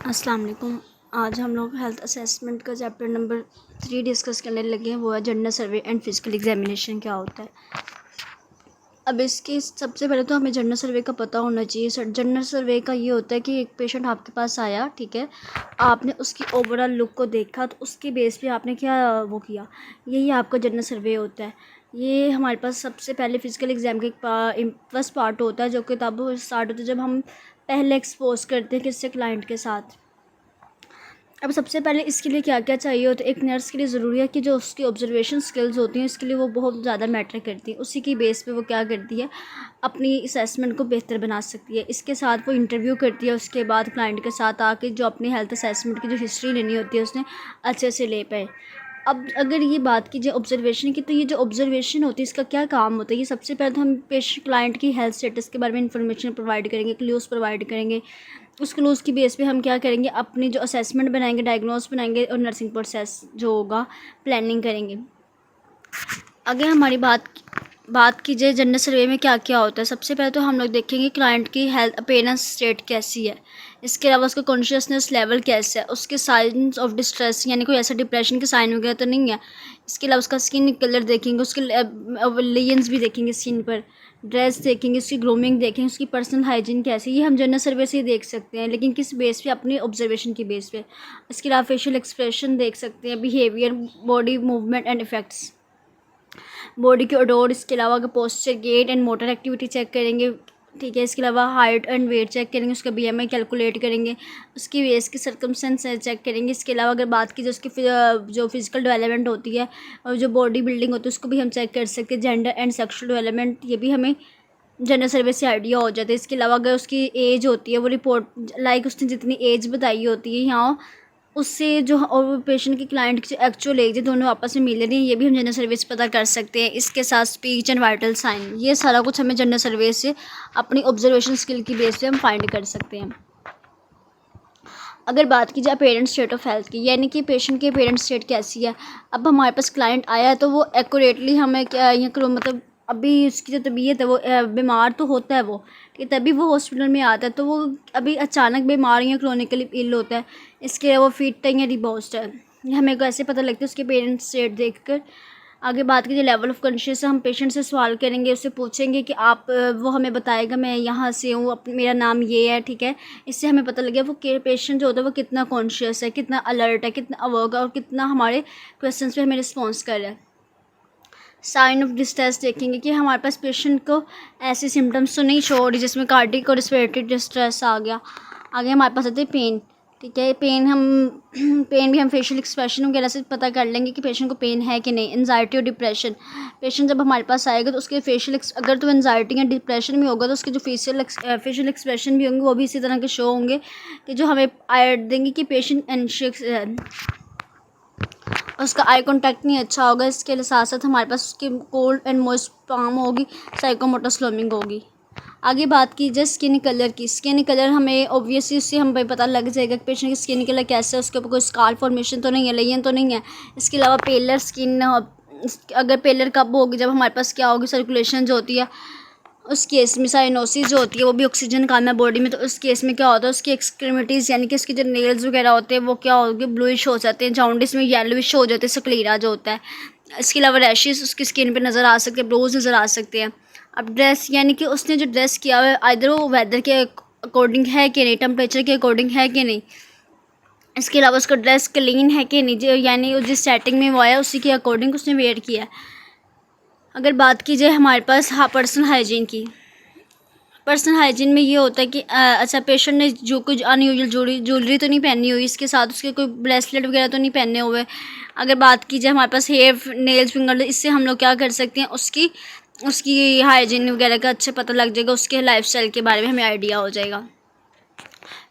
अस्सलाम वालेकुम। आज हम लोग हेल्थ असेसमेंट का चैप्टर नंबर 3 डिस्कस करने लगे हैं। वो है general survey and physical examination क्या होता है। अब इसकी सबसे पहले तो हमें जनरल सर्वे का पता होना चाहिए। जनरल सर्वे का ये होता है कि एक पेशेंट आपके पास आया, ठीक है, आपने उसकी ओवरऑल लुक को देखा तो उसके बेस पे आपने क्या वो किया, यही आपका जनरल सर्वे होता है। ये हमारे पास सबसे पहले फिजिकल एग्ज़ाम का फर्स्ट पार्ट होता है, जो कि तब स्टार्ट होता है जब हम पहले एक्सपोज करते हैं किससे, क्लाइंट के साथ। अब सबसे पहले इसके लिए क्या क्या चाहिए होता है। एक नर्स के लिए ज़रूरी है कि जो उसकी ऑब्जर्वेशन स्किल्स होती हैं, इसके लिए वो बहुत ज़्यादा मैटर करती हैं। उसी की बेस पे वो क्या करती है, अपनी असेसमेंट को बेहतर बना सकती है। इसके साथ वो इंटरव्यू करती है, उसके बाद क्लाइंट के साथ आके जो अपनी हेल्थ असेसमेंट की जो हिस्ट्री लेनी होती है उसने अच्छे से ले पाए। अब अगर ये बात कीजिए ऑब्जर्वेशन की, तो ये जो ऑब्जर्वेशन होती है इसका क्या काम होता है। ये सबसे पहले तो हम पेशेंट क्लाइंट की हेल्थ स्टेटस के बारे में इंफॉर्मेशन प्रोवाइड करेंगे, क्लूज़ प्रोवाइड करेंगे। उस क्लूज़ की बेस पे हम क्या करेंगे, अपनी जो असेसमेंट बनाएंगे, डायग्नोस बनाएंगे और नर्सिंग प्रोसेस जो होगा प्लानिंग करेंगे। अगर हमारी बात कीजिए जनरल सर्वे में क्या क्या होता है। सबसे पहले तो हम लोग देखेंगे क्लाइंट की हेल्थ अपेयरेंस स्टेट कैसी है। इसके अलावा उसका कॉन्शियसनेस लेवल कैसा है, उसके साइंस ऑफ डिस्ट्रेस यानी कोई ऐसा डिप्रेशन के साइन वगैरह तो नहीं है। इसके अलावा उसका स्किन कलर देखेंगे, उसके लेयंस भी देखेंगे स्किन पर, ड्रेस देखेंगे, उसकी ग्रूमिंग देखेंगे, उसकी पर्सनल हाइजीन कैसी है। ये हम जनरल सर्वे से ही देख सकते हैं, लेकिन किस बेस पे, अपनी ऑब्जर्वेशन की बेस पे। इसके अलावा फेशियल एक्सप्रेशन देख सकते हैं, behaviour, body movement and effects, body की ओडोर। इसके अलावा अगर posture, gait and motor activity check करेंगे, ठीक है। इसके अलावा हाइट एंड वेट चेक करेंगे, उसका बीएमआई कैलकुलेट करेंगे, उसकी वेस की सर्कमस्टेंस चेक करेंगे। इसके अलावा अगर बात की जाए उसकी जो फिजिकल डेवलपमेंट होती है और जो बॉडी बिल्डिंग होती है उसको भी हम चेक कर सकते हैं। जेंडर एंड सेक्शुअल डेवलपमेंट, ये भी हमें जनरल सर्वे से आइडिया हो जाता है। इसके अलावा अगर उसकी एज होती है, वो रिपोर्ट लाइक उसने जितनी एज बताई होती है यहाँ, उससे जो और पेशेंट की क्लाइंट की जो एक्चुअल एज है दोनों आपस में मिल रही हैं, ये भी हम जनरल सर्वे से पता कर सकते हैं। इसके साथ स्पीच एंड वाइटल साइन, ये सारा कुछ हमें जनरल सर्वे से अपनी ऑब्जर्वेशन स्किल की बेस पे हम फाइंड कर सकते हैं। अगर बात की जाए पेरेंट स्टेट ऑफ हेल्थ की, यानी कि पेशेंट की पेरेंट स्टेट कैसी है। अब हमारे पास क्लाइंट आया है तो वो एक्यूरेटली हमें क्या ये करो, मतलब अभी उसकी जो तबीयत है वो बीमार तो होता है वो, ठीक है, तभी वो हॉस्पिटल में आता है। तो वो अभी अचानक बीमार या क्रोनिकली इल होता है, इसके वो फिट है या रिबोस्ट है, ये हमें कैसे पता लगता है, उसके पेरेंट स्टेट देख कर। आगे बात कीजिए लेवल ऑफ़ कॉन्शियस, हम पेशेंट से सवाल करेंगे, उससे पूछेंगे कि आप वो हमें बताएगा मैं यहाँ से हूँ, मेरा नाम ये है, ठीक है। इससे हमें पता लगेगा वो पेशेंट जो होता है वो कितना कॉन्शियस है, कितना अलर्ट है, कितना अवर्क है और कितना हमारे क्वेश्चंस पे हमें रिस्पॉन्स कर रहा है। साइन ऑफ डिस्ट्रेस देखेंगे कि हमारे पास पेशेंट को ऐसे सिम्टम्स तो नहीं शो हो रही जिसमें कार्डिक और रेस्पिरेटरी डिस्ट्रेस आ गया। आगे हमारे पास आते हैं पेन, ठीक है। पेन भी हम फेशियल एक्सप्रेशन वगैरह से पता कर लेंगे कि पेशेंट को पेन है कि नहीं। एंजाइटी और डिप्रेशन, पेशेंट जब हमारे पास आएगा तो उसके अगर तो एंजाइटी या डिप्रेशन में होगा तो उसके जो फेशियल एक्सप्रेशन भी होंगे वो भी इसी तरह के शो होंगे कि जो हमें देंगे कि पेशेंट एंशियस है, उसका आई कांटेक्ट नहीं अच्छा होगा। इसके साथ साथ हमारे पास उसकी कोल्ड एंड मॉइस्ट पाम होगी, साइकोमोटर स्लमिंग होगी। आगे बात की जाए स्किन कलर की, स्किन कलर हमें ऑब्वियसली उससे हम पता लग जाएगा कि पेशेंट की स्किन कलर कैसा है, उसके ऊपर कोई स्कार फॉर्मेशन तो नहीं है, लेयन तो नहीं है। इसके अलावा पेलर स्किन, अगर पेलर कब होगी, जब हमारे पास क्या होगी, सर्कुलेशन जो होती है उस केस में, साइनोसिस जो होती है वो भी ऑक्सीजन कम है बॉडी में, तो उस केस में क्या होता है उसकी एक्सट्रीमिटीज़ यानी कि उसके जो नेल्स वगैरह होते हैं वो क्या होंगे, ब्लूइश हो जाते हैं, जॉन्डिस में येलोइश हो जाते हैं, स्क्लेरा जो होता है। इसके अलावा रैशेस उसकी स्किन पे नज़र आ सकते हैं, ब्लोज नज़र आ सकते हैं। अब ड्रेस, यानी कि उसने जो ड्रेस किया हुआ है आइदर वो वेदर के अकॉर्डिंग है कि नहीं, टेम्परेचर के अकॉर्डिंग है कि नहीं। इसके अलावा उसका ड्रेस क्लीन है कि नहीं, जो यानी जिस सेटिंग में वो आया उसी के अकॉर्डिंग उसने वेयर किया है। अगर बात की जाए हमारे पास पर्सनल हाइजीन की, पर्सनल हाइजीन में ये होता है कि अच्छा पेशेंट ने जो कुछ अनयूजुअल ज्वेलरी तो नहीं पहनी हुई, इसके साथ उसके कोई ब्रेसलेट वगैरह तो नहीं पहने हुए। अगर बात की जाए हमारे पास हेयर नेल्स फिंगर, इससे हम लोग क्या कर सकते हैं, उसकी उसकी हाइजीन वगैरह का अच्छा पता लग जाएगा, उसके लाइफस्टाइल के बारे में हमें आइडिया हो जाएगा।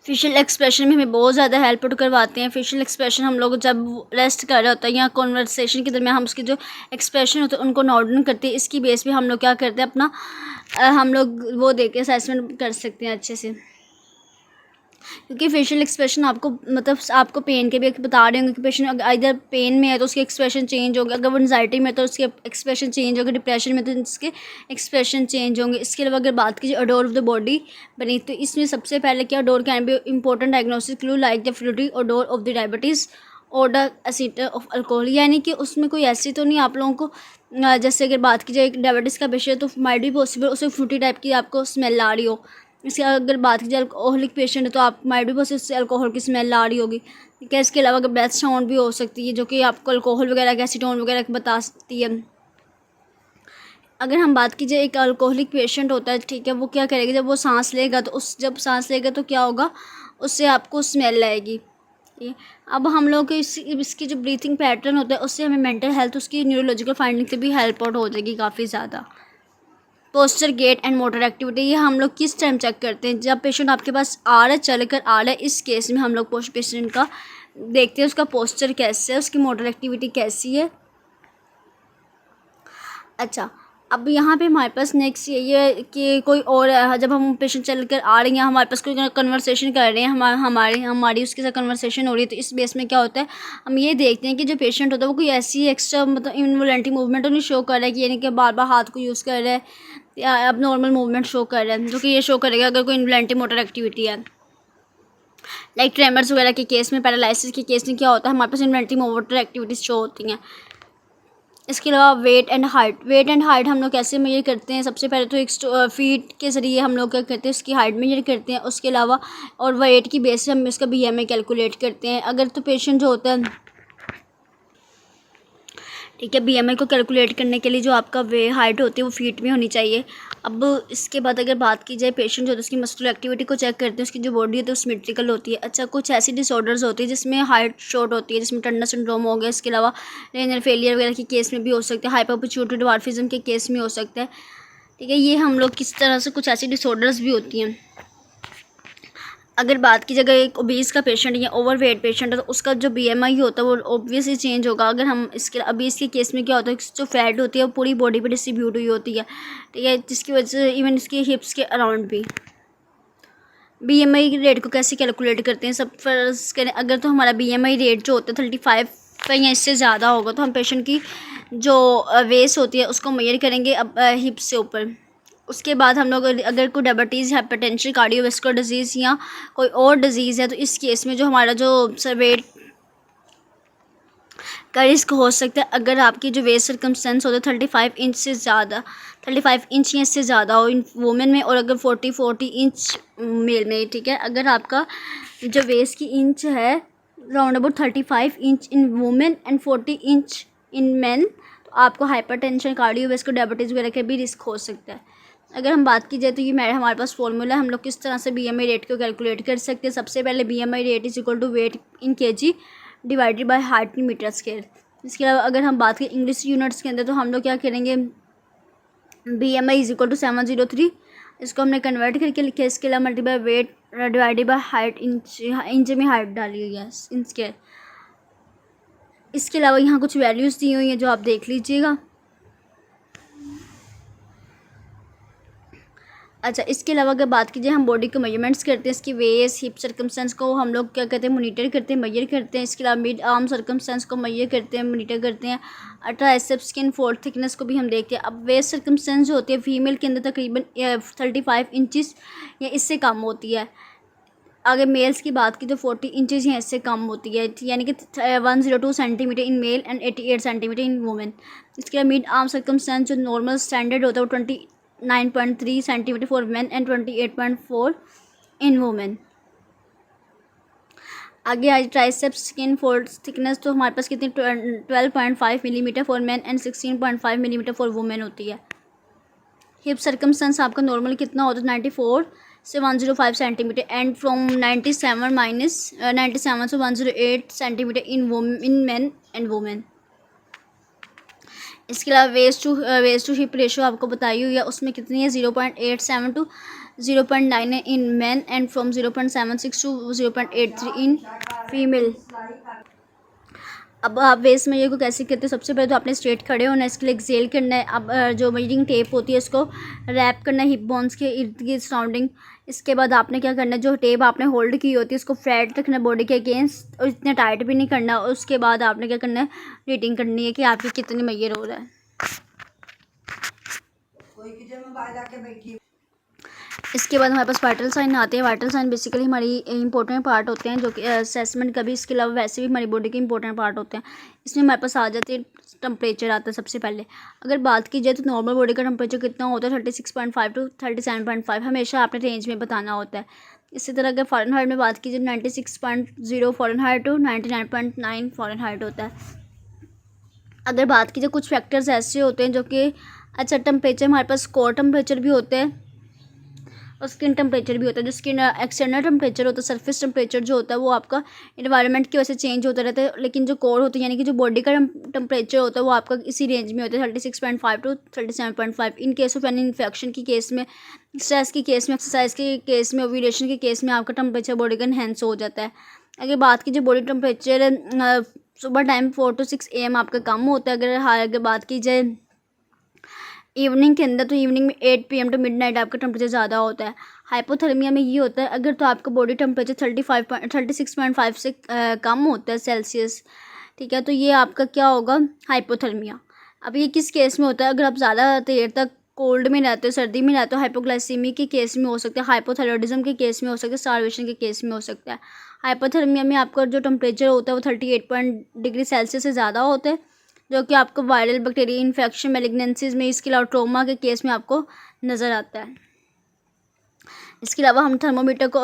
फेशियल एक्सप्रेशन में हमें बहुत ज़्यादा हेल्प करवाते हैं। फेशियल एक्सप्रेशन हम लोग जब रेस्ट कर रहे होते हैं या कॉन्वर्सेशन के दरमियान हम उसके जो एक्सप्रेशन होते हैं उनको नोट डाउन करते हैं। इसकी बेस पे हम लोग क्या करते हैं, अपना हम लोग वो देख के असेसमेंट कर सकते हैं अच्छे से। क्योंकि फेशियल एक्सप्रेशन आपको मतलब आपको पेन के भी बता रहे होंगे कि पेशेंट इधर पेन में है तो उसके एक्सप्रेशन चेंज होंगे, अगर वो एंजाइटी में तो उसके एक्सप्रेशन चेंज होंगे, डिप्रेशन में तो उसके एक्सप्रेशन चेंज होंगे। इसके अलावा अगर बात कीजिए अडोर ऑफ द बॉडी बनी, तो इसमें सबसे पहले क्या adore can be important diagnostic clue like the fluty adore of the diabetes और द एसिटर ऑफ अल्कोहल, यानी कि उसमें कोई ऐसी तो नहीं आप लोगों को जैसे अगर बात की जाए एक डायबिटीज़ का पेशेंट तो माइट भी पॉसिबल उसे फ्रूटी टाइप की आपको स्मेल आ रही हो। इसके अगर बात की जाए अल्कोहलिक पेशेंट है तो आप माइट भी पॉसिबल उससे अल्कोहल की स्मेल आ रही होगी। ठीक है, इसके अलावा अगर ब्रेथ साउंड भी हो सकती है जो कि आपको अल्कोहल वगैरह की एसीटोन वगैरह की बता सकती है। अगर हम बात कीजिए एक अल्कोहलिक पेशेंट होता है, ठीक है, वो क्या करेगा जब वो सांस लेगा तो जब सांस लेगा तो क्या होगा, उससे आपको स्मेल आएगी। ठीक है, अब हम लोग को इसकी जो ब्रीथिंग पैटर्न होता है उससे हमें मेंटल हेल्थ उसकी न्यूरोलॉजिकल फाइंडिंग से भी हेल्प आउट हो जाएगी काफ़ी ज़्यादा। Posture, gait and motor activity, ये हम लोग किस टाइम चेक करते हैं, जब पेशेंट आपके पास आ रहा है चल कर आ रहा है, इस केस में हम लोग पेशेंट का देखते हैं उसका पोस्चर कैसे है, उसकी मोटर एक्टिविटी कैसी है। अच्छा, अब यहाँ पे हमारे पास नेक्स्ट ये है कि कोई और जब हम पेशेंट चल कर आ रही हैं, हमारे पास कोई कन्वर्सेशन कर रहे हैं, हमारी उसके साथ कन्वर्सेशन हो रही है, तो इस बेस में क्या होता है, हम ये देखते हैं कि जो पेशेंट होता है वो कोई ऐसी एक्स्ट्रा मतलब इनवॉलेंटरी मूवमेंट तो नहीं शो कर रहा है कि यानी कि बार बार हाथ को यूज़ कर रहा है या अब नॉर्मल मूवमेंट शो कर रहा है, जो कि ये शो करेगा अगर कोई इनवॉलेंटरी मोटर एक्टिविटी है। लाइक ट्रेमर्स वगैरह के केस में, पैरालिसिस के केस में क्या होता है, हमारे पास इनवॉलेंटरी मोटर एक्टिविटीज़ शो होती हैं। इसके अलावा वेट एंड हाइट हम लोग कैसे मेजर करते हैं, सबसे पहले तो एक फीट के ज़रिए हम लोग क्या करते हैं उसकी हाइट मेजर करते हैं, उसके अलावा और वेट की बेस से हम इसका BMI कैलकुलेट करते हैं। अगर तो पेशेंट जो होता है, ठीक है, BMI को कैलकुलेट करने के लिए जो आपका हाइट होती है वो फीट में होनी चाहिए। अब इसके बाद अगर बात की जाए पेशेंट जो होता है उसकी मस्कुलर एक्टिविटी को चेक करते हैं, उसकी जो बॉडी होती है वो सिमेट्रिकल होती है। अच्छा, कुछ ऐसी डिसऑर्डर्स होती है जिसमें हाइट शॉर्ट होती है, जिसमें टर्नर सिंड्रोम हो गया, इसके अलावा रेनल फेलियर वगैरह के केस में भी हो सकता है, हाइपोपिट्यूटरी डिवार्फिज्म के केस में हो सकता है। ठीक है, ये हम लोग किस तरह से कुछ ऐसी डिसऑर्डर्स भी होती हैं। अगर बात की जगह एक ओबीस का पेशेंट या ओवरवेट पेशेंट है तो उसका जो BMI होता है वो ऑब्वियसली चेंज होगा। अगर हम इसके ओबीस के केस में क्या होता है, जो फैट होती है वो पूरी बॉडी पे डिस्ट्रीब्यूट हुई होती है, ठीक है, जिसकी वजह से इवन इसके हिप्स के अराउंड भी। BMI रेट को कैसे कैलकुलेट करते हैं, सब फर्ज करें अगर तो हमारा BMI रेट जो होता है 35 या इससे ज़्यादा होगा तो हम पेशेंट की जो वेस्ट होती है उसको मेजर करेंगे अब हिप्स से ऊपर। उसके बाद हम लोग अगर कोई डायबिटीज़, हाइपरटेंशन, कार्डियोवास्कुलर डिजीज़ या कोई और डिजीज़ है तो इस केस में जो हमारा जो वेट का रिस्क हो सकता है अगर आपकी जो वेस्ट सर्कमस्टेंस होता है 35 इंच से ज़्यादा, 35 इंच या इससे ज़्यादा हो इन वुमेन में, और अगर 40 इंच मेल में। ठीक है, अगर आपका जो वेस्ट की इंच है round about 35 inch in women and 40 inch in man, तो आपको हाइपरटेंशन, कार्डियोवास्कुलर, डायबिटीज़ वगैरह का भी रिस्क हो सकता है। अगर हम बात की जाए तो ये हमारे पास फॉर्मूला है, हम लोग किस तरह से BMI रेट को कैलकुलेट कर सकते हैं। सबसे पहले BMI rate is equal to weight in kg divided by height in metre square. इसके अलावा अगर हम बात करें इंग्लिश यूनिट्स के अंदर तो हम लोग क्या करेंगे, BMI इज इक्वल टू 703, इसको हमने कन्वर्ट करके लिखा है। इसके अलावा multiply weight divided by height, inch में हाइट डाली हुई है इन स्क्वायर। इसके अलावा यहाँ कुछ वैल्यूज़ दी हुई हैं जो आप देख लीजिएगा। अच्छा, इसके अलावा अगर बात कीजिए हम बॉडी के मेजरमेंट्स करते हैं, इसकी वेस्ट, हिप सर्कमस्टेंस को हम लोग क्या कहते हैं मॉनिटर करते हैं, मेजर करते हैं। इसके अलावा मिड आर्म सर्कमस्टेंस को मेजर करते हैं, मॉनिटर करते हैं। ट्राइसेप्स स्किन फोल्ड थिकनेस को भी हम देखते हैं। अब वेस्ट सर्कमस्टेंस जो होती है फीमेल के अंदर तकरीबन 35 इंचज़ या इससे कम होती है। अगर मेल्स की बात की तो 40 इंचज़ या इससे कम होती है, यानी कि 102 centimetre in male and 88 centimetre in women. इसके अलावा मिड आर्म सर्कमस्टेंस जो नॉर्मल स्टैंडर्ड होता है वो 29.3 centimetre for main and 28.4 in women. आगे आज ट्राइसेप्स स्किन फोल्ड थिकनेस तो हमारे पास कितनी 12.5 millimetre for main and 16.5 millimetre for women होती है। हिप सर्कमस्टेंस आपका नॉर्मल कितना होता है 94 से 105 सेंटीमीटर एंड फ्रॉम 97 से 108 centimetre in main and women. इसके अलावा वेस्ट टू हिप रेशो आपको बताई हुई है, उसमें कितनी है 0.87 to 0.9 in man and from 0.76 to 0.83 in female. अब आप वेस्ट मेजर को कैसे करते हो, सबसे पहले तो आपने स्ट्रेट खड़े होना है, इसके लिए एक्सेल करना है। अब जो मेजरिंग टेप होती है उसको रैप करना है हिप बोन्स के इर्द गिर्द सराउंडिंग। इसके बाद आपने क्या करना है, जो टेप आपने होल्ड की होती है उसको फ्लैट रखना है बॉडी के अगेंस्ट, और इतने टाइट भी नहीं करना। और उसके बाद आपने क्या करना है, रीडिंग करनी है कि आपकी कितनी मैयर हो रहा है। इसके बाद हमारे पास वाइटल साइन आते हैं। वाइटल साइन बेसिकली हमारी इंपॉर्टेंट पार्ट होते हैं, जो कि असेसमेंट का भी, इसके अलावा वैसे भी हमारी बॉडी के इंपॉर्टेंट पार्ट होते हैं। इसमें हमारे पास आ जाती है टेम्परेचर आता है सबसे पहले। अगर बात की जाए तो नॉर्मल बॉडी का टेम्परेचर कितना होता है, 36.5 टू 37.5 हमेशा आपने रेंज में बताना होता है। इसी तरह अगर फ़ारेनहाइट में बात की जाए 96.0 फ़ारेनहाइट टू 99.9 फ़ारेनहाइट होता है। अगर बात की जाए कुछ फैक्टर्स ऐसे होते हैं जो कि अच्छा टेम्परेचर, हमारे पास कोर टेम्परेचर भी होते हैं और स्किन टेम्परेचर भी होता है। जो स्किन एक्सटर्नल टेम्परेचर होता है, सरफेस टेम्परेचर जो होता है वो आपका इन्वायरमेंट की वजह से चेंज होता रहता है, लेकिन जो कोर होता है यानी कि जो बॉडी का टेम्परेचर होता है वो आपका इसी रेंज में होता है, 36.5 to 37.5। In case of any infection की केस में, स्ट्रेस की केस में, एक्सरसाइज के केस में, ओव्यूलेशन के केस में आपका टेम्परेचर बॉडी का इनहेंस हो जाता है। अगर बात की जो बॉडी टेम्परेचर सुबह टाइम 4 to 6 AM आपका कम होता है। अगर बात की जाए इवनिंग के अंदर, तो इवनिंग में 8 PM टू मिडनाइट आपका टेम्परेचर ज़्यादा होता है। हाइपोथर्मिया में ये होता है अगर तो आपका बॉडी टेम्परेचर 36.5 से कम होता है सेल्सियस, ठीक है, तो ये आपका क्या होगा, हाइपोथर्मिया। अब ये किस केस में होता है, अगर आप ज़्यादा देर तक कोल्ड में रहते हो, सर्दी में रहते हो, हाइपोग्लाइसीमी के केस में हो सकता है, हाइपोथायरॉयडिज्म के केस में हो सकता है, स्टार्वेशन के केस में हो सकता है। हाइपोथर्मिया में आपका जो टेम्परेचर होता है वो 38 डिग्री सेल्सियस से ज़्यादा होता है, जो कि आपको वायरल बैक्टीरिया इन्फेक्शन, मैलिग्नेंसीज में, इसके अलावा ट्रोमा के केस में आपको नज़र आता है। इसके अलावा हम थर्मोमीटर को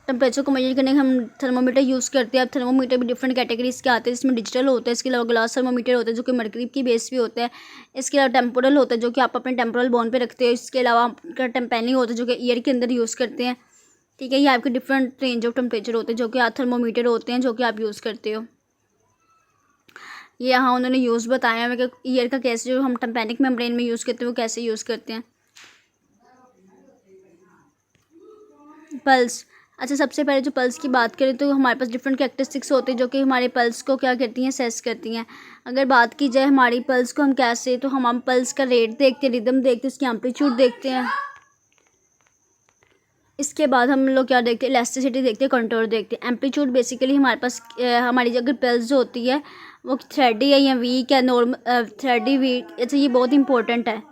टेम्परेचर को मेजर करने के हम थर्मोमीटर यूज़ करते हैं। अब थर्मोमीटर भी डिफरेंट कैटेगरीज के आते हैं, इसमें डिजिटल होता है, इसके अलावा ग्लास थर्मोमीटर होता है जो कि मरकरी की बेस पे होता है। इसके अलावा टेम्पोरल होता है जो कि आप अपने टेम्पोरल बोन पे रखते हो। इसके अलावा आपका टेम्पेनी होता है जो कि ईयर के अंदर यूज़ करते हैं, ठीक है। ये आपके डिफरेंट रेंज ऑफ टेम्परेचर होते हैं जो कि आप थर्मोमीटर होते हैं जो कि आप यूज़ करते हो। ये यहाँ उन्होंने यूज़ बताया है कि ईयर का कैसे, जो हम टेम्पेनिक मेम्ब्रेन में यूज़ करते हैं वो कैसे यूज़ करते हैं। पल्स, अच्छा सबसे पहले जो पल्स की बात करें तो हमारे पास डिफरेंट कैरेक्टरिस्टिक्स होते हैं जो कि हमारे पल्स को क्या करती हैं, सेस करती हैं। अगर बात की जाए हमारी पल्स को हम कैसे, तो हम पल्स का रेट देखते हैं, रिदम देखते हैं, उसकी एम्पलीट्यूड देखते हैं। इसके बाद हम लोग क्या देखते हैं, इलास्टिसिटी देखते हैं, कंट्रोल देखते हैं। एम्पलीट्यूड बेसिकली हमारे पास हमारी अगर पल्स जो होती है वो थ्रेडी है या वीक है, नॉर्मल थ्रेडी वीक, अच्छा ये बहुत इंपॉर्टेंट है।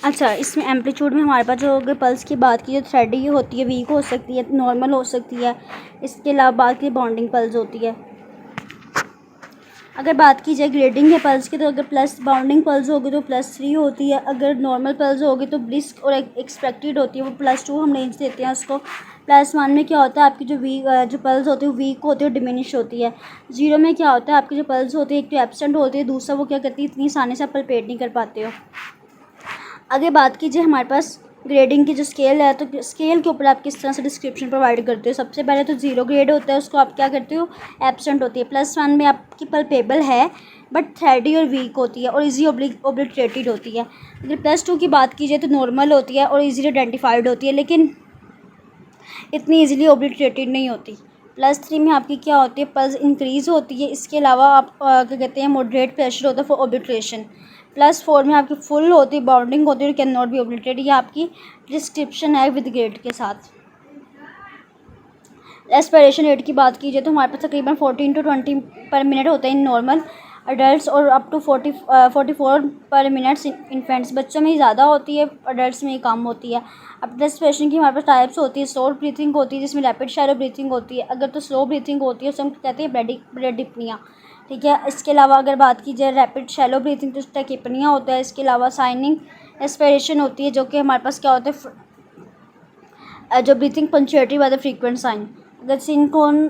अच्छा इसमें एम्पलीट्यूड में हमारे पास जो अगर पल्स की बात की, जो थ्रेडी होती है, वीक हो सकती है, नॉर्मल हो सकती है। इसके अलावा बात की बाउंडिंग पल्स होती है। अगर बात की जाए ग्रेडिंग है पल्स की, तो अगर प्लस बाउंडिंग पल्स होगी तो +3 होती है। अगर नॉर्मल पल्स होगी तो ब्रिस्क और एक्सपेक्टेड होती है, वो +2 हम रेंज देते हैं उसको। +1 में क्या होता है, आपकी जो पल्स होती है वो वीक होती है और डिमिनिश होती है। 0 में क्या होता है, आपकी जो पल्स होती है एक तो एब्सेंट होती है, दूसरा वो क्या करती है, इतनी आसानी से आप पल्पेट नहीं कर पाते हो। आगे बात कीजिए हमारे पास ग्रेडिंग की जो स्केल है, तो स्केल के ऊपर आप किस तरह से डिस्क्रिप्शन प्रोवाइड करते हो। सबसे पहले तो 0 ग्रेड होता है, उसको आप क्या करते हो, एब्सेंट होती है। +1 में आपकी पल्पेबल है बट थ्रेडी और वीक होती है और इजी ओब्लिटरेटेड होती है। अगर +2 की बात की जाए तो नॉर्मल होती है और इजीली आइडेंटिफाइड होती है, लेकिन इतनी इजीली ओब्लिटरेटेड नहीं होती। +3 में आपकी क्या होती है, पल्स इंक्रीज़ होती है। इसके अलावा आप क्या कहते हैं, मॉडरेट प्रेशर होता है फॉर ओब्लिट्रेशन। +4 में आपकी फुल होती है, बाउंडिंग होती है और कैन नॉट बी ओब्लिटरेटेड। ये आपकी डिस्क्रिप्शन है विद ग्रेड के साथ। रेस्पिरेशन रेट की बात कीजिए तो हमारे पास तकरीबन 14 to 20 पर मिनट होता है इन नॉर्मल अडल्ट्स और अप टू 44 पर मिनट्स इन्फेंट्स। बच्चों में ही ज़्यादा होती है, अडल्ट्स में ही कम होती है। अब रेस्पिरेशन की हमारे पास टाइप्स होती है। शॉर्ट ब्रीथिंग होती है जिसमें रैपिड शैलो ब्रीथिंग होती है। अगर तो स्लो ब्रीथिंग होती है उसे हम कहते हैं ब्रेडिप्निया, ठीक है। इसके अलावा अगर बात की जाए रैपिड शैलो ब्रीथिंग तो टैकिपनिया होता है। इसके अलावा साइनिंग रेस्पिरेशन होती है जो कि हमारे पास क्या होता है, जो breathing punctuated by the frequent sign. अगर सिंकोन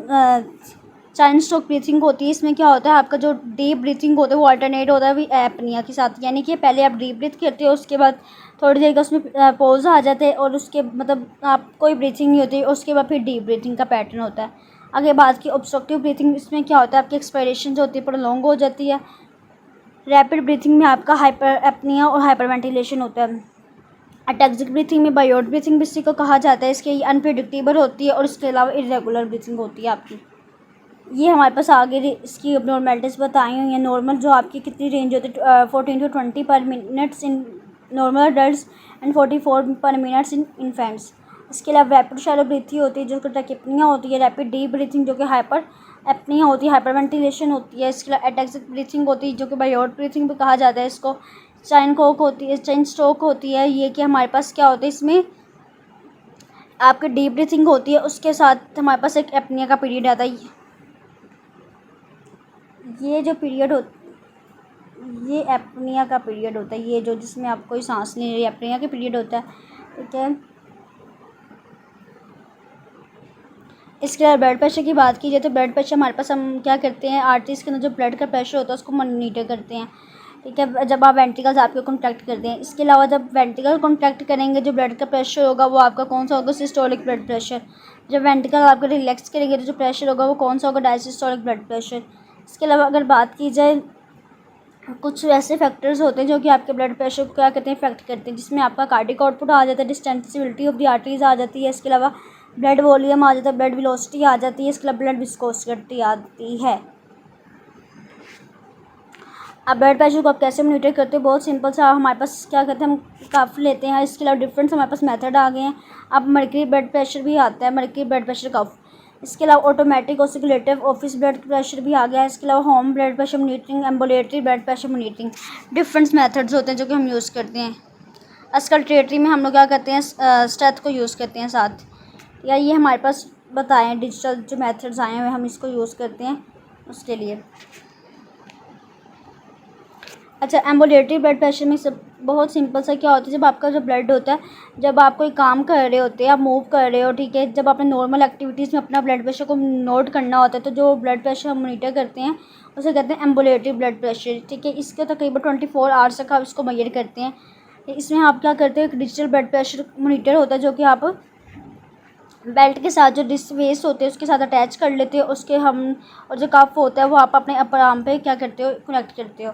चाइन स्ट्रोक ब्रीथिंग होती है, इसमें क्या होता है, आपका जो डीप ब्रीथिंग होता है वो अल्टरनेट होता है भी एपनिया के साथ, यानी कि पहले आप डीप ब्रीथ करते हो, उसके बाद थोड़ी देर का उसमें पॉज आ जाते हैं और उसके मतलब आप कोई ब्रीथिंग नहीं होती, उसके बाद फिर डीप ब्रीथिंग का पैटर्न होता है। आगे बात की ऑब्स्ट्रक्टिव ब्रीथिंग, इसमें क्या होता है, आपकी एक्सपायरेशन जो होती है प्रोलॉन्ग हो जाती है। रैपिड ब्रीथिंग में आपका हाइपर एपनिया और हाइपर वेंटिलेशन होता है। अटैक्सिक ब्रीथिंग में बायोट ब्रीथिंग भी को कहा जाता है, इसके अनप्रिडिक्टेबल होती है और इसके अलावा इरेगुलर ब्रीथिंग होती है आपकी। ये हमारे पास आगे इसकी नॉर्मेलिटीज़ बताई हुई हैं। नॉर्मल जो आपकी कितनी रेंज होती है 14 to 20 पर minutes in normal adult and 44 पर मिनट्स इन इन्फेंट्स। इसके अलावा रैपिड शैलो ब्रीथिंग होती है जो कि टैकिपनिया होती है, रैपिड डीप ब्रीथिंग जो कि हाइपर एपनिया होती है, हाइपर वेंटिलेशन होती है। इसके अलावा एटैक्सिक ब्रीथिंग होती है जो कि बायोट ब्रीथिंग भी कहा जाता है इसको। चाइन कोक होती है, चाइन स्ट्रोक होती है। ये कि हमारे पास क्या होता है इसमें आपकी डीप ब्रीथिंग होती है, उसके साथ हमारे पास एक एपनिया का पीरियड आता है। ये जो पीरियड ये एपनिया का पीरियड होता है, ये जो जिसमें आप कोई सांस नहीं ले रही, एपनिया का पीरियड होता है, ठीक है। इसके अलावा ब्लड प्रेशर की बात की जाए तो ब्लड प्रेशर हमारे पास हम क्या करते हैं, आर्टरीज के अंदर जो ब्लड का प्रेशर होता है उसको मॉनिटर करते हैं, ठीक है, जब आप वेंट्रिकल्स आपके कॉन्ट्रैक्ट करते हैं। इसके अलावा जब वेंट्रिकल कॉन्ट्रैक्ट करेंगे जो ब्लड का प्रेशर होगा वो आपका कौन सा होगा, सिस्टोलिक ब्लड प्रेशर। जब वेंट्रिकल आपका रिलैक्स करेंगे तो जो प्रेशर होगा वो कौन सा होगा, डायसिस्टोलिक ब्लड प्रेशर। इसके अलावा अगर बात की जाए कुछ ऐसे फैक्टर्स होते हैं जो कि आपके ब्लड प्रेशर को क्या करते हैं, इफेक्ट करते हैं, जिसमें आपका कार्डिक आउटपुट आ जाता है, डिस्टेंसिबिलिटी ऑफ द आर्टरीज आ जाती है। इसके अलावा ब्लड वॉल्यूम आ जाता है, ब्लड वेलोसिटी आ जाती है। इसके अलावा ब्लड विस्कोसिटी आती है। अब ब्लड प्रेशर को आप कैसे मॉनिटर करते हो, बहुत सिंपल सा हमारे पास क्या करते हैं, हम कफ लेते हैं। इसके अलावा डिफरेंट हमारे पास मेथड आ गए हैं। अब मर्क्यूरी ब्लड प्रेशर भी आता है, मर्क्यूरी ब्लड प्रेशर कफ। इसके अलावा ऑटोमेटिक ऑसिकुलेटिव ऑफिस ब्लड प्रेशर भी आ गया है। इसके अलावा home blood pressure monitoring, ambulatory blood pressure monitoring, different methods होते हैं जो कि हम यूज़ करते हैं। अस्कल्टेटरी में हम लोग क्या करते हैं, स्टेथ को यूज़ करते हैं साथ, या ये हमारे पास बताएं डिजिटल जो मेथड्स आए हुए हम इसको यूज़ करते हैं उसके लिए। अच्छा, एम्बुलेटरी ब्लड प्रेशर में सब बहुत सिंपल सा क्या होता है, जब आपका जो ब्लड होता है, जब आप कोई काम कर रहे होते हैं, आप मूव कर रहे हो, ठीक है, जब आपने नॉर्मल एक्टिविटीज़ में अपना ब्लड प्रेशर को नोट करना होता है तो जो ब्लड प्रेशर हम मॉनिटर करते हैं उसे कहते हैं एम्बुलेटरी ब्लड प्रेशर, ठीक है। इसके तकरीबन 24 आवर्स तक आप इसको मेजर करते हैं। इसमें आप क्या करते हो, एक डिजिटल ब्लड प्रेशर मॉनिटर होता है जो कि आप बेल्ट के साथ जो डिस्क वेस्ट होते हैं उसके साथ अटैच कर लेते हो, उसके हम और जो कफ होता है वो आप अपने अपर आर्म पे क्या करते हो, कनेक्ट करते हो।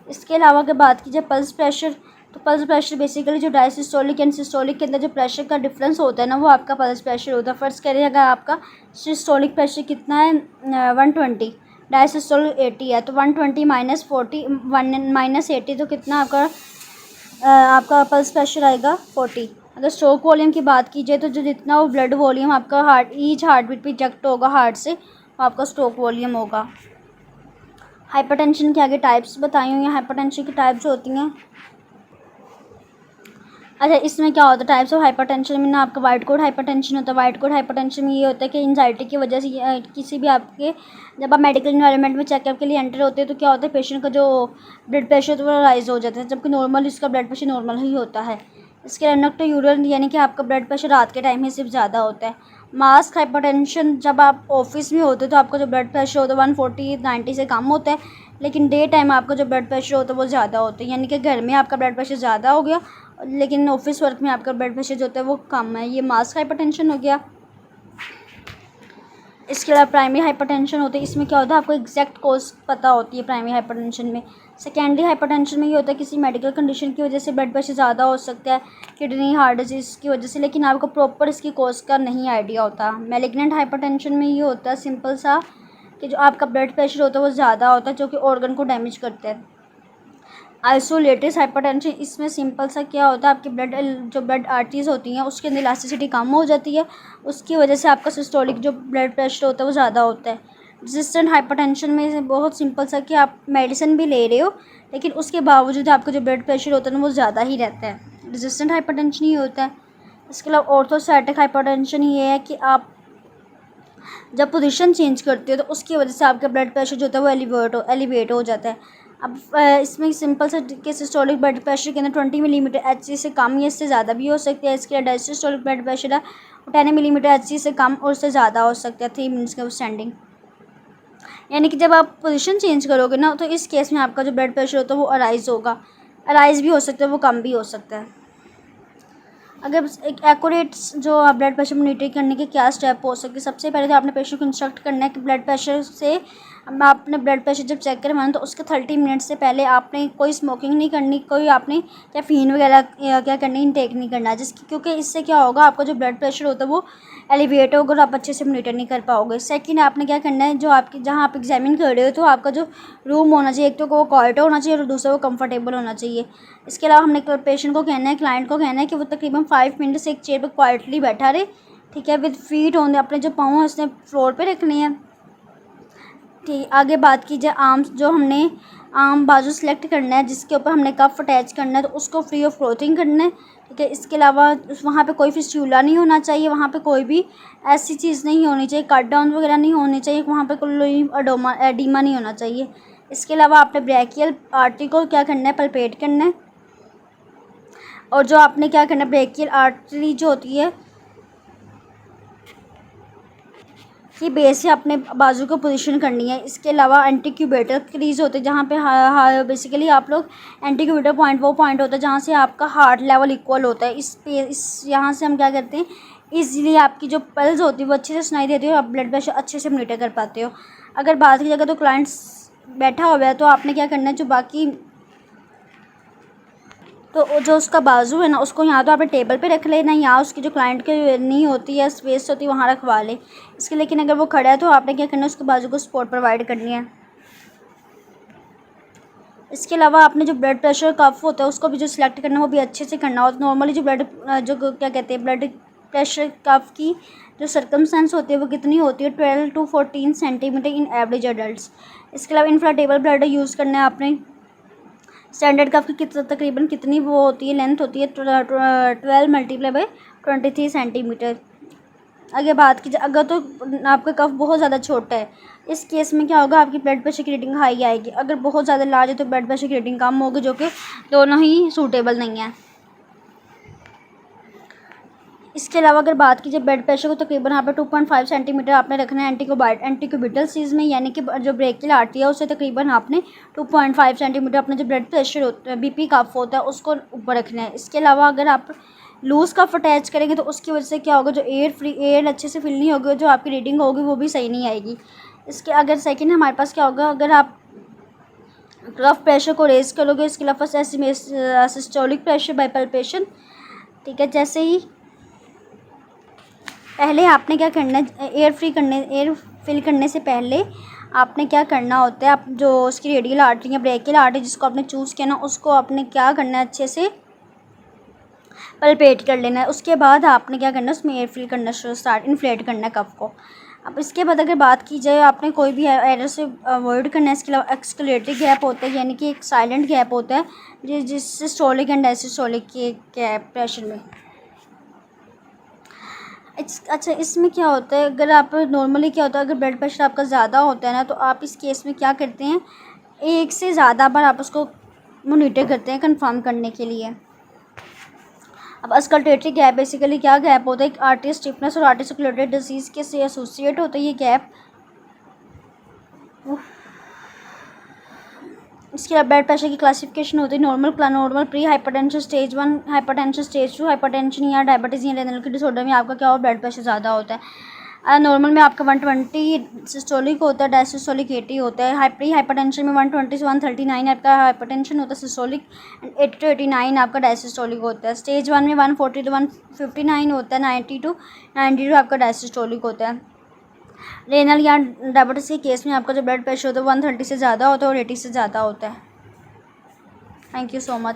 इसके अलावा अगर बात की जाए पल्स प्रेशर, तो पल्स प्रेशर बेसिकली जो डायसिस्टोलिक एंड सिस्टोलिक के अंदर जो प्रेशर का डिफरेंस होता है ना वो आपका पल्स प्रेशर होता है। फर्स्ट करें अगर आपका सिस्टोलिक प्रेशर कितना है 120, डायसिस्टोलिक 80 है, तो 120 माइनस 40 माइनस 80 तो कितना आपका पल्स प्रेशर आएगा 40। अगर स्ट्रोक वॉल्यूम की बात की जाए तो जो जितना वो ब्लड वॉल्यूम आपका ईच हार्ट बीट पे इजेक्ट होगा हार्ट से वो आपका स्ट्रोक वॉल्यूम होगा। हाइपरटेंशन के आगे टाइप्स बताई हुई हैं, हाइपरटेंशन की टाइप्स होती हैं। अच्छा, इसमें क्या होता है टाइप्स ऑफ हाइपरटेंशन में ना, आपका वाइट कोड हाइपरटेंशन होता है। वाइट कोड हाइपरटेंशन में ये होता है कि एंजाइटी की वजह से किसी भी आपके जब आप मेडिकल इन्वायरमेंट में चेकअप के लिए एंटर होते हैं तो क्या होता है, पेशेंट का जो ब्लड प्रेशर तो वो राइज हो जाता है, जबकि नॉर्मल इसका ब्लड प्रेशर नॉर्मल ही होता है। इसके अलावा नॉक्टर्यूरल यानी कि आपका ब्लड प्रेशर रात के टाइम में सिर्फ ज़्यादा होता है। मास्क हाइपरटेंशन, जब आप ऑफिस में होते हैं तो आपका जो ब्लड प्रेशर होता है 140/90 से कम होता है, लेकिन डे टाइम आपका जो ब्लड प्रेशर होता है वो ज़्यादा होता है, यानी कि घर में आपका ब्लड प्रेशर ज़्यादा हो गया लेकिन ऑफिस वर्क में आपका ब्लड प्रेशर जो होता है वो कम है। ये मास्क हाइपरटेंशन हो गया। इसके अलावा प्राइमरी हाइपरटेंशन होती है, इसमें क्या होता है आपको एग्जैक्ट कॉज पता होती है प्राइमरी हाइपरटेंशन में। सेकेंडरी हाइपरटेंशन में ये होता है किसी मेडिकल कंडीशन की वजह से ब्लड प्रेशर ज़्यादा हो सकता है, किडनी हार्ट डिजीज़ की वजह से, लेकिन आपको प्रॉपर इसकी कॉज का नहीं आइडिया होता। मैलिग्नेंट हाइपरटेंशन में ये होता है सिंपल सा कि जो आपका ब्लड प्रेशर होता है वो ज़्यादा होता है जो कि ऑर्गन को डैमेज करता है। आइसोलेटेड हाइपरटेंशन, इसमें सिंपल सा क्या होता है आपकी जो ब्लड आर्टरीज होती हैं उसके अंदर इलास्टिसिटी कम हो जाती है, उसकी वजह से आपका सिस्टोलिक जो ब्लड प्रेशर होता है वो ज़्यादा होता है। रेजिस्टेंट हाइपरटेंशन में बहुत सिंपल सा कि आप मेडिसिन भी ले रहे हो लेकिन उसके बावजूद आपका जो ब्लड प्रेशर होता है ना वो ज़्यादा ही रहता है, रेजिस्टेंट हाइपरटेंशन ही होता है। इसके अलावा ऑर्थोस्टैटिक हाइपरटेंशन ये है कि आप जब पोजीशन चेंज करते हो तो उसकी वजह से आपका ब्लड प्रेशर जो होता है वो एलिवेट हो जाता है। अब इसमें सिंपल सा कि सिस्टोलिक ब्लड प्रेशर के अंदर 20 मिलीमीटर HG से कम या इससे ज़्यादा भी हो सकती है। इसके लिए डायसिस्टोलिक ब्लड प्रेशर है 10 मिलीमीटर HG से कम और उससे ज़्यादा हो सकता है 3 मिनट्स के स्टैंडिंग। यानी कि जब आप पोजीशन चेंज करोगे ना तो इस केस में आपका जो ब्लड प्रेशर होता है वो अराइज होगा, अराइज भी हो सकता है वो कम भी हो सकता है। अगर एक एक्यूरेट जो ब्लड प्रेशर मॉनिटर करने के क्या स्टेप हो सके, सबसे पहले तो आपने पेशेंट को इंस्ट्रक्ट करना है कि ब्लड प्रेशर से आपने ब्लड प्रेशर जब चेक करवाना तो उसके 30 मिनट से पहले आपने कोई स्मोकिंग नहीं करनी, कोई आपने कैफीन वगैरह क्या करनी इनटेक नहीं करना, जिसकी क्योंकि इससे क्या होगा आपका जो ब्लड प्रेशर होता है वो एलिवेट होगा और आप अच्छे से मॉनिटर नहीं कर पाओगे। सेकंड आपने क्या करना है, जो आपकी जहाँ आप एग्जामिन कर रहे हो तो आपका जो रूम होना चाहिए, एक तो वो कॉरिडोर होना चाहिए और दूसरा वो कंफर्टेबल होना चाहिए। इसके अलावा हमने पेशेंट को कहना है, क्लाइंट को कहना है कि वो तकरीबन 5 मिनट से एक चेयर पर क्वाइटली बैठा रहे, ठीक है, विद फीट होने, अपने जो पाँव हैं उसने फ्लोर पर रखने हैं। ठीक, आगे बात की जाए आर्म्स, जो हमने आर्म बाजू सेलेक्ट करना है जिसके ऊपर हमने कफ अटैच करना है तो उसको फ्री ऑफ क्लोथिंग करना है, ठीक है। इसके अलावा वहाँ पे कोई फिस्टूला नहीं होना चाहिए, वहाँ पे कोई भी ऐसी चीज़ नहीं होनी चाहिए, कट डाउन वगैरह नहीं होनी चाहिए, वहाँ पे कोई एडीमा नहीं होना चाहिए। इसके अलावा आपने ब्रेकियल आर्टरी को क्या करना है, पल्पेट करना है, और जो आपने क्या करना है, ब्रेकियल आर्टरी जो होती है कि बेस से अपने बाजू को पोजीशन करनी है। इसके अलावा एंटीक्यूबेटर क्रीज होते हैं जहाँ पे बेसिकली आप लोग एंटीक्यूबेटर पॉइंट वो पॉइंट होता है जहाँ से आपका हार्ट लेवल इक्वल होता है। इस यहाँ से हम क्या करते हैं, इजीली आपकी जो पल्स होती है वो अच्छे से सुनाई देती है और आप ब्लड प्रेशर अच्छे से मॉनिटर कर पाते हो। अगर बात की जाए तो क्लाइंट्स बैठा हुआ है तो आपने क्या करना है, जो बाकी तो जो उसका बाजू है ना उसको यहाँ तो आपने टेबल पे रख लेना, या उसकी जो क्लाइंट की नी होती है स्पेस होती है वहाँ रखवा ले इसके। लेकिन अगर वो खड़ा है तो आपने क्या करना है, उसके बाजू को सपोर्ट प्रोवाइड करनी है। इसके अलावा आपने जो ब्लड प्रेशर कफ होता है उसको भी जो सिलेक्ट करना है वो भी अच्छे से करना होता है। नॉर्मली जो क्या कहते हैं ब्लड प्रेशर कफ की जो सर्कमस्टेंस होती है वो कितनी होती है, 12 to 14 centimetre in average adults. इसके अलावा इन्फ्लाटेबल ब्लड यूज़ करना है आपने। स्टैंडर्ड कफ की तकरीबन कितनी वो होती है, लेंथ होती है 12 मल्टीप्लाई बाई 23 सेंटीमीटर। अगर बात की जाए अगर तो आपका कफ बहुत ज़्यादा छोटा है, इस केस में क्या होगा, आपकी ब्लड प्रेशर की रीडिंग हाई आएगी। अगर बहुत ज़्यादा लार्ज है तो ब्लड प्रेशर की रीडिंग कम होगी, जो कि दोनों ही सूटेबल नहीं है। इसके अलावा अगर बात की जाए ब्लड प्रेशर को तकरीबन यहाँ पर 2.5 सेंटीमीटर आपने रखना है एंटीक्यूबिटल सीज में, यानी कि जो ब्रेकियल आर्टरी है उससे तकरीबन आपने 2.5 सेंटीमीटर अपना जो ब्लड प्रेशर होता है बीपी कफ होता है उसको ऊपर रखना है। इसके अलावा अगर आप लूज़ कफ अटैच करेंगे तो उसकी वजह से क्या होगा, जो एयर अच्छे से फिल नहीं होगी, जो आपकी रीडिंग होगी वो भी सही नहीं आएगी। इसके अगर सेकेंड हमारे पास क्या होगा, अगर आप कफ प्रेशर को रेज करोगे, इसके अलावा सिस्टोलिक प्रेशर बाय पल्पेशन, ठीक है। जैसे ही पहले आपने क्या करना है, एयर फिल करने से पहले आपने क्या करना होता है, आप जो उसकी रेडियल आर्टरी या ब्रेकियल आर्टरी जिसको आपने चूज़ किया ना उसको आपने क्या करना है, अच्छे से पल्पेट कर लेना है। उसके बाद आपने क्या करना है, उसमें एयर फिल करना इन्फ्लेट करना है कफ को। अब इसके बाद अगर बात की जाए आपने कोई भी एरर से अवॉइड करना है। इसके अलावा एक्सक्लेटरी गैप होता है, यानी कि एक साइलेंट गैप होता है जिससे सिस्टोलिक एंड डायसिस्टोलिक के गैप प्रेशर में। अच्छा, इसमें क्या होता है, अगर आप नॉर्मली क्या होता है, अगर ब्लड प्रेशर आपका ज़्यादा होता है ना तो आप इस केस में क्या करते हैं, एक से ज़्यादा बार आप उसको मॉनिटर करते हैं कंफर्म करने के लिए। अब अस्कल्टेटरी गैप बेसिकली क्या गैप होता है, एक आर्टरी स्टिफनेस और आर्टिकुलेटेड डिजीज़ के से एसोसिएट होता है ये गैप। इसके अलावा ब्लड प्रेशर की क्लासिफिकेशन होती है normal pre hypertension, stage 1 hypertension, stage 2 hypertension या डायबिटीज़ या रेनल की डिसऑर्डर में आपका क्या हो, ब्लड प्रेशर ज़्यादा होता है। नॉर्मल में आपका 120 सिस्टोलिक होता है, डायसिस्टोलिक 80 होता है। प्री हाइपरटेंशन में 120 से 139 आपका हाइपरटेंशन होता है सिस्टोलिक, एंड 80 to 89 आपका डायसिस्टोलिक होता है। स्टेज 1 में 140 to 159 होता है, 90 to 92 आपका डायसिस्टोलिक होता है। रेनल या डायबिटीज़ के केस में आपका जो ब्लड प्रेशर होता है 130 से ज़्यादा होता है और 80 से ज़्यादा होता है। Thank you so much.